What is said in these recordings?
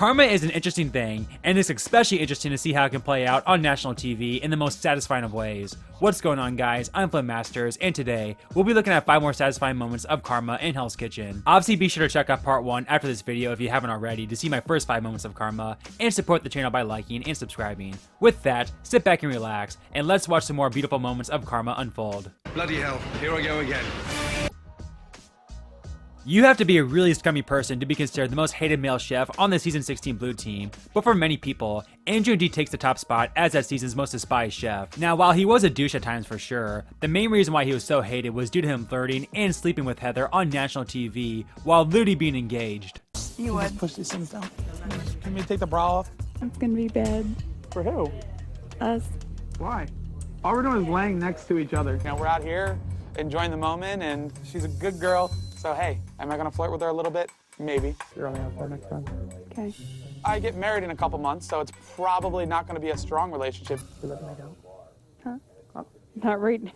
Karma is an interesting thing, and it's especially interesting to see how it can play out on national TV in the most satisfying of ways. What's going on, guys? I'm FlynnMasters, and today we'll be looking at 5 more satisfying moments of Karma in Hell's Kitchen. Obviously, be sure to check out part 1 after this video if you haven't already to see my first 5 moments of Karma, and support the channel by liking and subscribing. With that, sit back and relax, and let's watch some more beautiful moments of Karma unfold. Bloody hell, here I go again. You have to be a really scummy person to be considered the most hated male chef on the season 16 blue team, but for many people, Andrew indeed takes the top spot as that season's most despised chef. Now, while he was a douche at times for sure, the main reason why he was so hated was due to him flirting and sleeping with Heather on national TV while literally being engaged. You would. Push these things down. Can we take the bra off? It's gonna be bad. For who? Us. Why? All we're doing is laying next to each other. You know, we're out here enjoying the moment, and she's a good girl. So hey, am I gonna flirt with her a little bit? Maybe. You're only out there next time. Okay. I get married in a couple months, so it's probably not gonna be a strong relationship. You let me go? Huh? Not right now.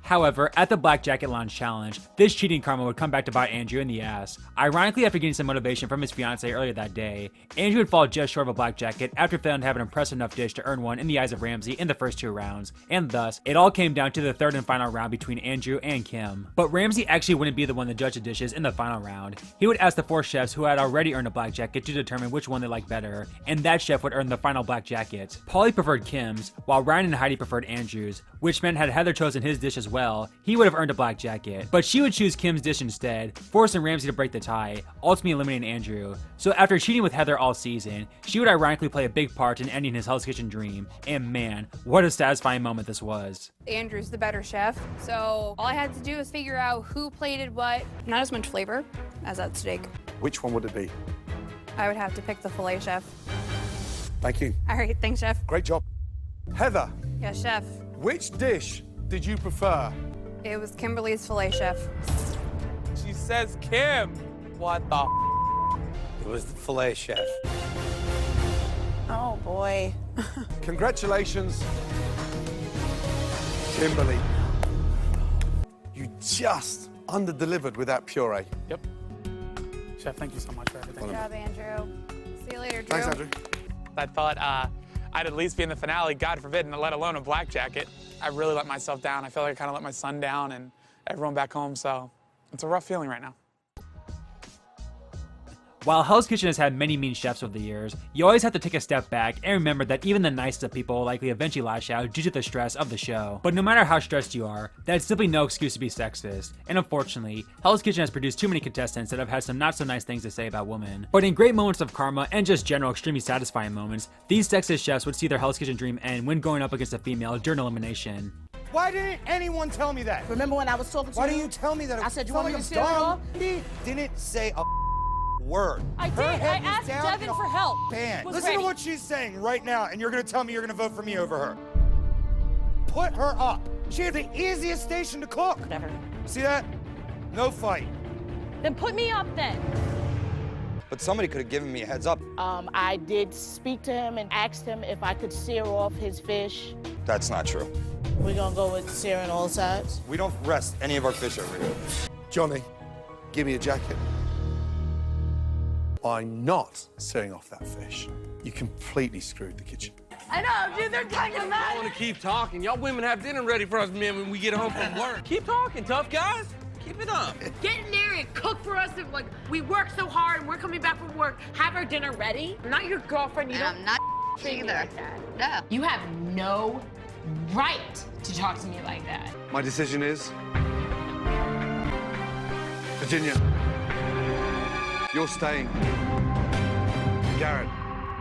However, at the Black Jacket Lounge challenge, this cheating karma would come back to bite Andrew in the ass. Ironically, after getting some motivation from his fiancée earlier that day, Andrew would fall just short of a black jacket after failing to have an impressive enough dish to earn one in the eyes of Ramsay in the first 2 rounds, and thus, it all came down to the 3rd and final round between Andrew and Kim. But Ramsay actually wouldn't be the one to judge the dishes in the final round. He would ask the 4 chefs who had already earned a black jacket to determine which one they liked better, and that chef would earn the final black jacket. Paulie preferred Kim's, while Ryan and Heidi preferred Andrew's, which meant had Heather chosen his dish as well, he would have earned a black jacket. But she would choose Kim's dish instead, forcing Ramsay to break the tie, ultimately eliminating Andrew. So after cheating with Heather all season, she would ironically play a big part in ending his Hell's Kitchen dream, and man, what a satisfying moment this was. Andrew's the better chef, so all I had to do was figure out who plated what. Not as much flavor as that steak. Which one would it be? I would have to pick the filet, chef. Thank you. All right, thanks, chef. Great job. Heather, Yes, chef. which dish did you prefer? It was Kimberly's filet, chef. She says Kim. What the? It was the filet, chef. Oh, boy. Congratulations, Kimberly. You just under-delivered with that puree. Yep. Chef, thank you so much for everything. Good job, Andrew. See you later, Drew. Thanks, Andrew. I thought I'd at least be in the finale, God forbid, and let alone a black jacket. I really let myself down. I feel like I kind of let my son down and everyone back home, so it's a rough feeling right now. While Hell's Kitchen has had many mean chefs over the years, you always have to take a step back and remember that even the nicest of people will likely eventually lash out due to the stress of the show. But no matter how stressed you are, that's simply no excuse to be sexist. And unfortunately, Hell's Kitchen has produced too many contestants that have had some not so nice things to say about women. But in great moments of karma and just general extremely satisfying moments, these sexist chefs would see their Hell's Kitchen dream end when going up against a female during elimination. Why didn't anyone tell me that? Remember when I was talking to Why you? didn't you tell me that? I said, you felt want me like to I'm share it dumb. all? He didn't say a word. I Her did. I head was asked down Devin in a for help. Band. Was Listen ready. to what she's saying right now, and you're gonna tell me you're gonna vote for me over her. Put her up. She had the easiest station to cook. Never. See that? No fight. Then put me up then. But somebody could have given me a heads up. I did speak to him and asked him if I could sear off his fish. That's not true. We're gonna go with searing all sides. We don't rest any of our fish over here. Johnny, give me a jacket. I'm not seeing off that fish. You completely screwed the kitchen. I know, dude, they're talking I about want to keep talking. Y'all women have dinner ready for us men when we get home from work. Keep talking, tough guys. Keep it up. Get in there and cook for us. And, like, we work so hard and we're coming back from work. Have our dinner ready. I'm not your girlfriend. You And don't I'm not treat me either. like that. No. You have no right to talk to me like that. My decision is... Virginia, you're staying. Garrett,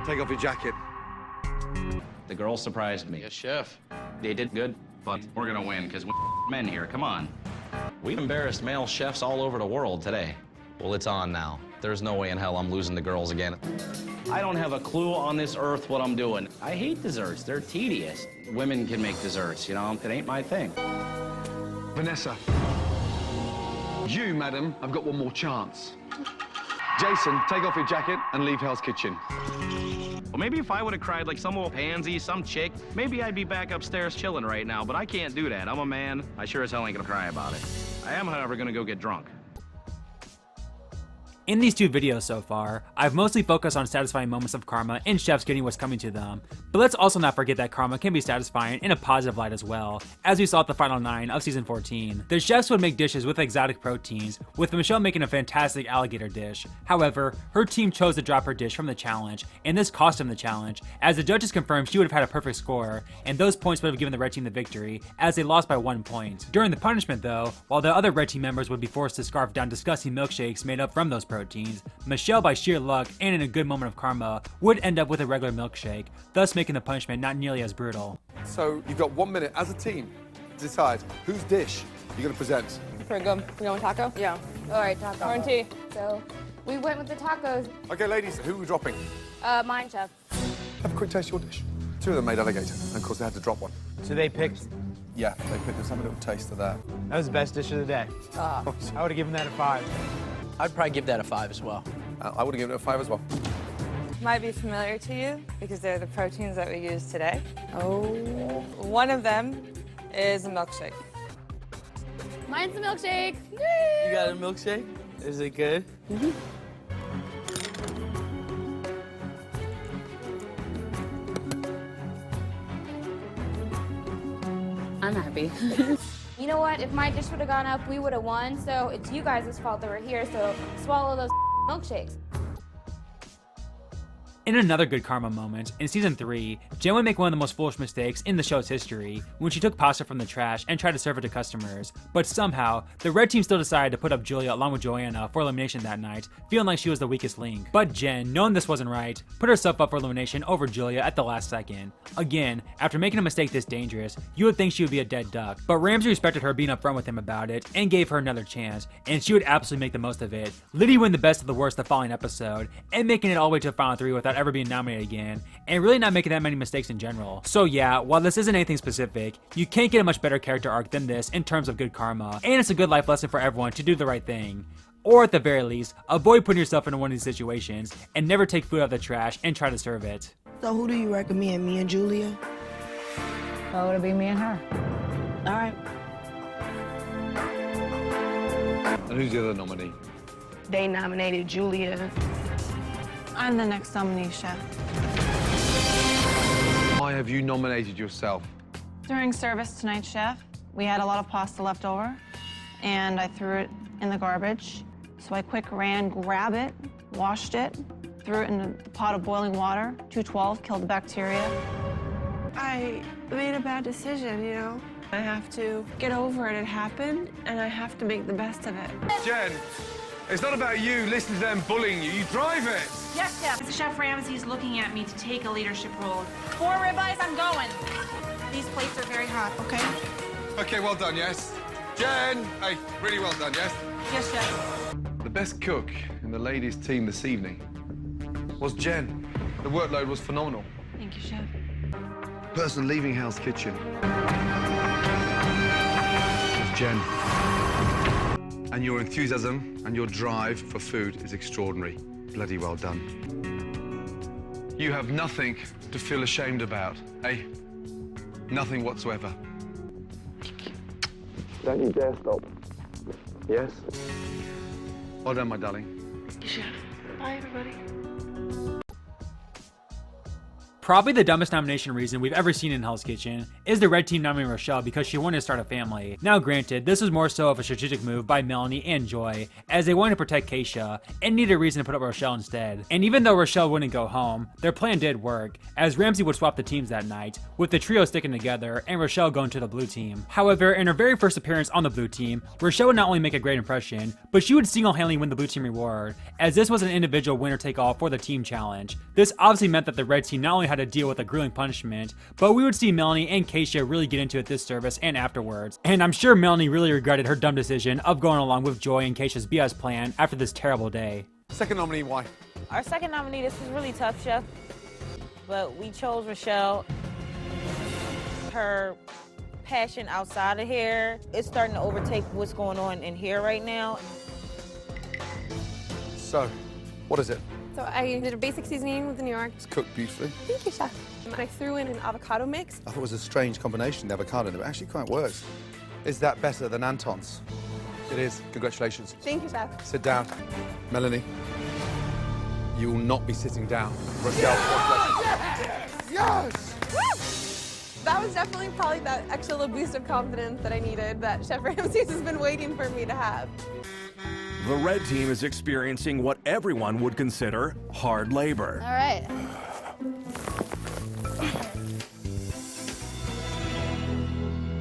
take off your jacket. The girls surprised me. Yes, chef. They did good, but we're gonna win because we're men here. Come on. We've embarrassed male chefs all over the world today. Well, it's on now. There's no way in hell I'm losing the girls again. I don't have a clue on this earth what I'm doing. I hate desserts. They're tedious. Women can make desserts, you know? It ain't my thing. Vanessa, you, madam, have got one more chance. Jason, take off your jacket and leave Hell's Kitchen. Well, maybe if I would have cried like some old pansy, some chick, maybe I'd be back upstairs chilling right now, but I can't do that. I'm a man. I sure as hell ain't gonna cry about it. I am, however, gonna go get drunk. In these 2 videos so far, I've mostly focused on satisfying moments of karma and chefs getting what's coming to them, but let's also not forget that karma can be satisfying in a positive light as well, as we saw at the final 9 of season 14. The chefs would make dishes with exotic proteins, with Michelle making a fantastic alligator dish. However, her team chose to drop her dish from the challenge, and this cost them the challenge, as the judges confirmed she would have had a perfect score, and those points would have given the red team the victory, as they lost by 1 point. During the punishment though, while the other red team members would be forced to scarf down disgusting milkshakes made up from those proteins, Michelle, by sheer luck and in a good moment of karma, would end up with a regular milkshake, thus making the punishment not nearly as brutal. So you've got 1 minute as a team to decide whose dish you're going to present. Pretty good. We going with taco? Yeah. All right, taco. R&T. So we went with the tacos. Okay, ladies, who are we dropping? Mine, chef. Have a quick taste of your dish. 2 of them made alligator, and of course they had to drop one. So they picked. Yeah, they picked us. Have a little taste of that. That was the best dish of the day. I would have given that a 5. I'd probably give that a 5 as well. I would have given it a 5 as well. Might be familiar to you because they're the proteins that we use today. Oh. One of them is a milkshake. Mine's the milkshake. You got a milkshake? Is it good? I'm happy. You know what? If my dish would have gone up, we would have won. So it's you guys' fault that we're here. So swallow those milkshakes. In another good karma moment, in season 3, Jen would make one of the most foolish mistakes in the show's history when she took pasta from the trash and tried to serve it to customers. But somehow, the red team still decided to put up Julia along with Joanna for elimination that night, feeling like she was the weakest link. But Jen, knowing this wasn't right, put herself up for elimination over Julia at the last second. Again, after making a mistake this dangerous, you would think she would be a dead duck. But Ramsey respected her being upfront with him about it and gave her another chance, and she would absolutely make the most of it, literally win the best of the worst the following episode, and making it all the way to the final 3 without ever being nominated again, and really not making that many mistakes in general. So yeah, while this isn't anything specific, you can't get a much better character arc than this in terms of good karma, and it's a good life lesson for everyone to do the right thing. Or at the very least, avoid putting yourself into one of these situations, and never take food out of the trash and try to serve it. So who do you recommend, me and Julia? Oh, it'll be me and her. All right. And who's the other nominee? They nominated Julia. I'm the next nominee, chef. Why have you nominated yourself? During service tonight, chef, we had a lot of pasta left over, and I threw it in the garbage. So I quick ran, grabbed it, washed it, threw it in the pot of boiling water, 212, killed the bacteria. I made a bad decision, you know? I have to get over it. It happened, and I have to make the best of it. Jen, it's not about you listening to them bullying you. You drive it. Yes, Chef. Chef Ramsey's looking at me to take a leadership role. 4 ribeyes, I'm going. These plates are very hot, okay? Okay, well done, yes. Jen, hey, really well done, yes? Yes, Chef. The best cook in the ladies' team this evening was Jen. The workload was phenomenal. Thank you, Chef. Person leaving Hell's Kitchen was Jen. And your enthusiasm and your drive for food is extraordinary. Bloody well done. You have nothing to feel ashamed about, eh? Nothing whatsoever. Don't you dare stop. Yes? Well done, my darling. Chef. Bye, everybody. Probably the dumbest nomination reason we've ever seen in Hell's Kitchen is the red team nominating Rochelle because she wanted to start a family. Now granted, this was more so of a strategic move by Melanie and Joy, as they wanted to protect Keisha and needed a reason to put up Rochelle instead. And even though Rochelle wouldn't go home, their plan did work, as Ramsey would swap the teams that night, with the trio sticking together and Rochelle going to the blue team. However, in her very first appearance on the blue team, Rochelle would not only make a great impression, but she would single-handedly win the blue team reward, as this was an individual winner-take-all for the team challenge. This obviously meant that the red team not only had to deal with a grueling punishment, but we would see Melanie and Keisha really get into it this service and afterwards. And I'm sure Melanie really regretted her dumb decision of going along with Joy and Keisha's BS plan after this terrible day. Second nominee, why? Our second nominee, this is really tough, Chef, but we chose Rochelle. Her passion outside of here, it's starting to overtake what's going on in here right now. So, what is it? So I did a basic seasoning with the New York. It's cooked beautifully. Thank you, Chef. And I threw in an avocado mix. I thought it was a strange combination, the avocado, but it actually quite works. Is that better than Anton's? It is. Congratulations. Thank you, Chef. Sit down. Melanie, you will not be sitting down. Rochelle, congratulations. Yes! That was definitely probably that extra little boost of confidence that I needed that Chef Ramses has been waiting for me to have. The red team is experiencing what everyone would consider hard labor. All right.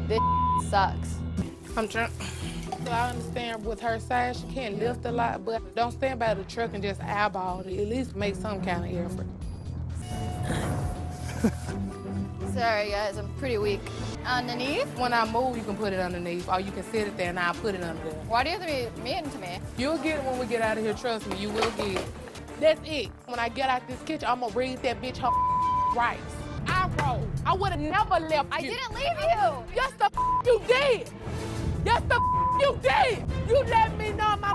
This sucks. I'm trying. So I understand with her size, she can't lift a lot, but don't stand by the truck and just eyeball it. At least make some kind of effort. Sorry, guys, I'm pretty weak. Underneath? When I move, you can put it underneath, or you can sit it there and I'll put it under there. Why do you have to be mean to me? You'll get it when we get out of here, trust me, you will get it. That's it. When I get out this kitchen, I'm gonna raise that bitch her rice. I roll. I would've never left I you. didn't leave you! Yes, the you did! Yes, the you did! You let me know my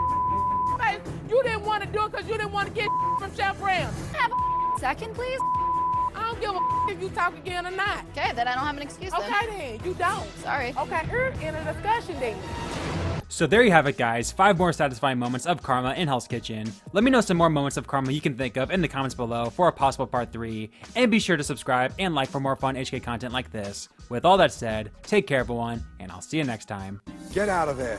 face. You didn't want to do it because you didn't want to get from Chef Ram. Have a second, please? I don't give a if you talk again or not. Okay, then I don't have an excuse then. Okay then, you don't. Sorry. Okay, in a discussion then. So there you have it, guys. 5 more satisfying moments of karma in Hell's Kitchen. Let me know some more moments of karma you can think of in the comments below for a possible part 3. And be sure to subscribe and like for more fun HK content like this. With all that said, take care everyone, and I'll see you next time. Get out of there.